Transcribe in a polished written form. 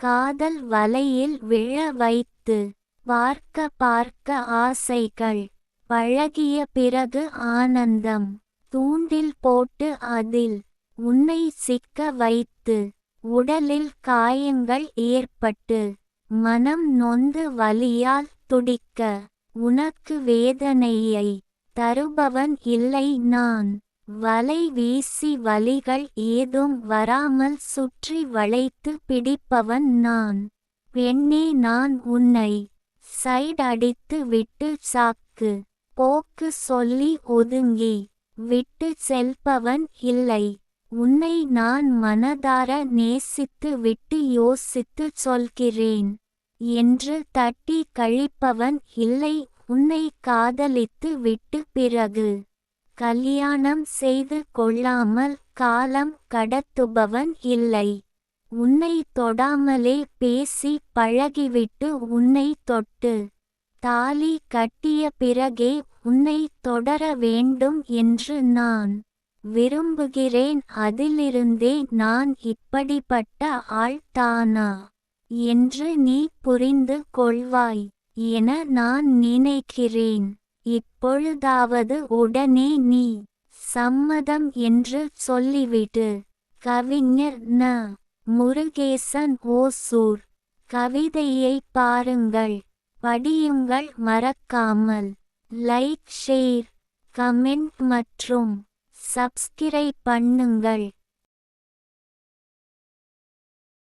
காதல் வலையில் விழ வைத்து. பார்க்க பார்க்க ஆசைகள் பழகிய பிறகு ஆனந்தம். தூண்டில் போட்டு அதில் உன்னை சிக்க வைத்து. உடலில் காயங்கள் ஏற்பட்டு மனம் நொந்து வலியால் துடிக்க. உனக்கு வேதனையை தருபவன் இல்லை நான். வலை வீசி வலிகள் ஏதும் வராமல் சுற்றி வளைத்து பிடிப்பவன் நான். பெண்ணே நான் உன்னை சைட் அடித்து விட்டு சாக்கு போக்கு சொல்லி ஒதுங்கி விட்டு செல்பவன் இல்லை. உன்னை நான் மனதார நேசித்து விட்டு யோசித்து சொல்கிறேன் என்று தட்டி கழிப்பவன் இல்லை. உன்னை காதலித்து விட்டு பிறகு கல்யாணம் செய்து கொள்ளாமல் காலம் கடத்துபவன் இல்லை. உன்னை தொடாமலே பேசி பழகிவிட்டு உன்னை தொட்டு தாலி கட்டிய பிறகே உன்னை தொடர வேண்டும் என்று நான் விரும்புகிறேன். அதிலிருந்தே நான் இப்படிப்பட்ட ஆள் தானா என்று நீ புரிந்து கொள்வாய் என நான் நினைக்கிறேன். இப்பொழுதாவது உடனே நீ சம்மதம் என்று சொல்லிவிடு. கவிஞர் ந. முருகேசன், ஓசூர். கவிதையை பாருங்கள், படியுங்கள், மறக்காமல் லைக், ஷேர், கமெண்ட் மற்றும் சப்ஸ்கிரைப் பண்ணுங்கள்.